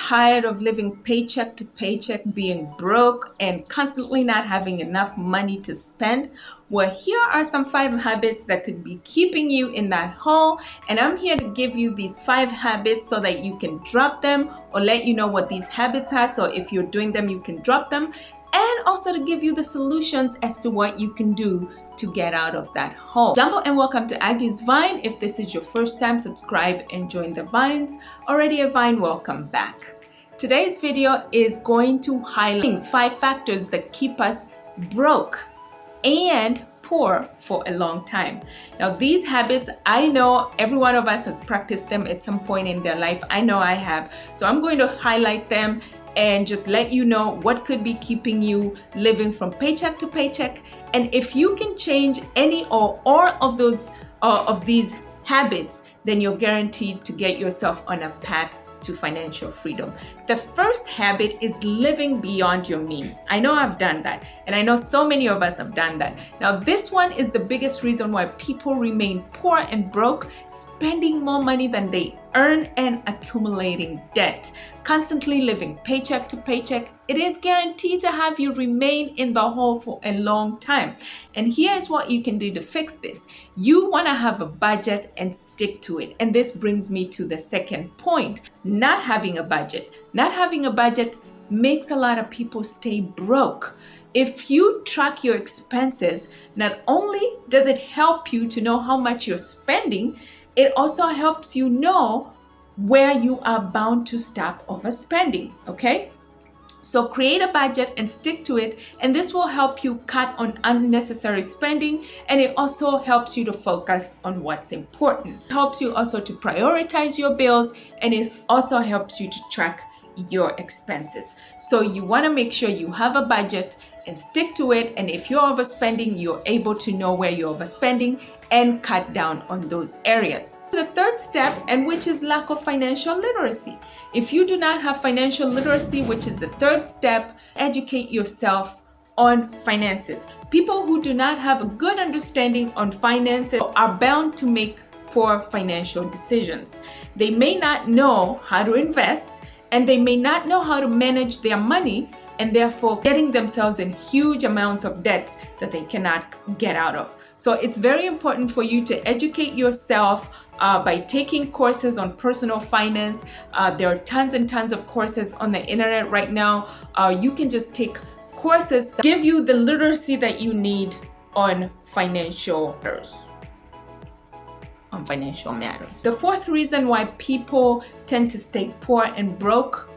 tired of living paycheck to paycheck, being broke, and constantly not having enough money to spend? Well, here are some 5 habits that could be keeping you in that hole. And I'm here to give you these 5 habits so that you can drop them, or let you know what these habits are. So if you're doing them, you can drop them. And also to give you the solutions as to what you can do to get out of that hole. Jumbo and welcome to Aggie's Vine. If this is your first time, subscribe and join the Vines. Already a Vine, welcome back. Today's video is going to highlight 5 factors that keep us broke and poor for a long time. Now, these habits, I know every one of us has practiced them at some point in their life. I know I have. So I'm going to highlight them and just let you know what could be keeping you living from paycheck to paycheck. And if you can change any or all of those of these habits, then you're guaranteed to get yourself on a path to financial freedom. The first habit is living beyond your means. I know I've done that, and I know so many of us have done that. Now, this one is the biggest reason why people remain poor and broke, spending more money than they earn and accumulating debt. Constantly living paycheck to paycheck, it is guaranteed to have you remain in the hole for a long time. And here's what you can do to fix this. You want to have a budget and stick to it. And this brings me to the second point. Not having a budget. Not having a budget makes a lot of people stay broke. If you track your expenses, not only does it help you to know how much you're spending, it also helps you know where you are bound to stop overspending, okay? So create a budget and stick to it, and this will help you cut on unnecessary spending, and it also helps you to focus on what's important. It helps you also to prioritize your bills, and it also helps you to track your expenses. So you want to make sure you have a budget and stick to it, and if you're overspending, you're able to know where you're overspending and cut down on those areas. The third step, and which is lack of financial literacy. If you do not have financial literacy, which is the third step, educate yourself on finances. People who do not have a good understanding on finances are bound to make poor financial decisions. They may not know how to invest, and they may not know how to manage their money, and therefore getting themselves in huge amounts of debts that they cannot get out of. So it's very important for you to educate yourself by taking courses on personal finance. There are tons and tons of courses on the internet right now. You can just take courses that give you the literacy that you need on financial matters. The fourth reason why people tend to stay poor and broke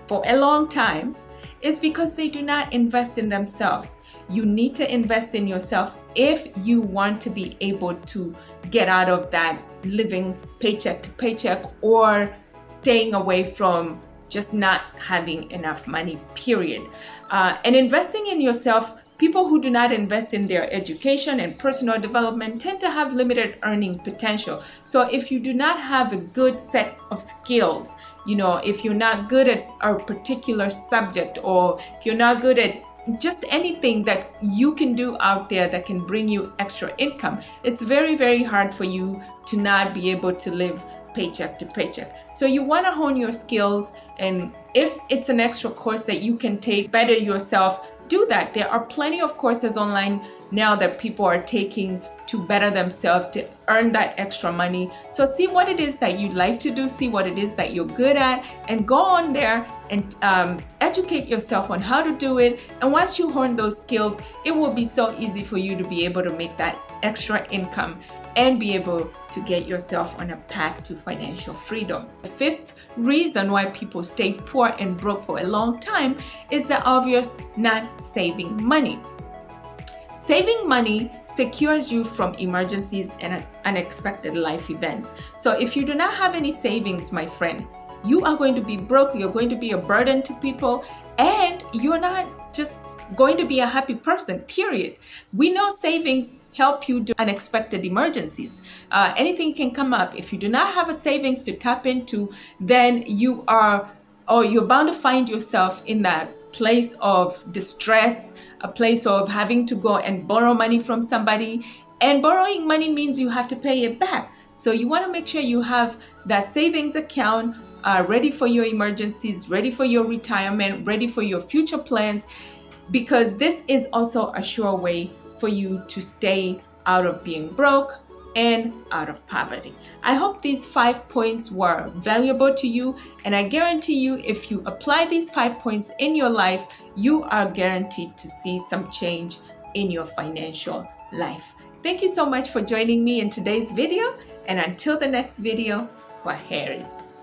for a long time is because they do not invest in themselves. You need to invest in yourself if you want to be able to get out of that living paycheck to paycheck or staying away from just not having enough money, period. And investing in yourself, people who do not invest in their education and personal development tend to have limited earning potential. So if you do not have a good set of skills, if you're not good at a particular subject, or if you're not good at just anything that you can do out there that can bring you extra income, it's very, very hard for you to not be able to live paycheck to paycheck. So you want to hone your skills, and if it's an extra course that you can take, better yourself, do that. There are plenty of courses online now that people are taking to better themselves, to earn that extra money. So see what it is that you like to do, see what it is that you're good at, and go on there and educate yourself on how to do it. And once you hone those skills, it will be so easy for you to be able to make that extra income and be able to get yourself on a path to financial freedom. The fifth reason why people stay poor and broke for a long time is the obvious: not saving money. Saving money secures you from emergencies and unexpected life events. So if you do not have any savings, my friend, you are going to be broke, you're going to be a burden to people, and you're not just going to be a happy person, period. We know savings help you do unexpected emergencies. Anything can come up. If you do not have a savings to tap into, then you're bound to find yourself in that place of distress, a place of having to go and borrow money from somebody. And borrowing money means you have to pay it back. So you want to make sure you have that savings account ready for your emergencies, ready for your retirement, ready for your future plans, because this is also a sure way for you to stay out of being broke and out of poverty. I hope these 5 points were valuable to you, and I guarantee you, if you apply these 5 points in your life, you are guaranteed to see some change in your financial life. Thank you so much for joining me in today's video, and until the next video, kwaheri.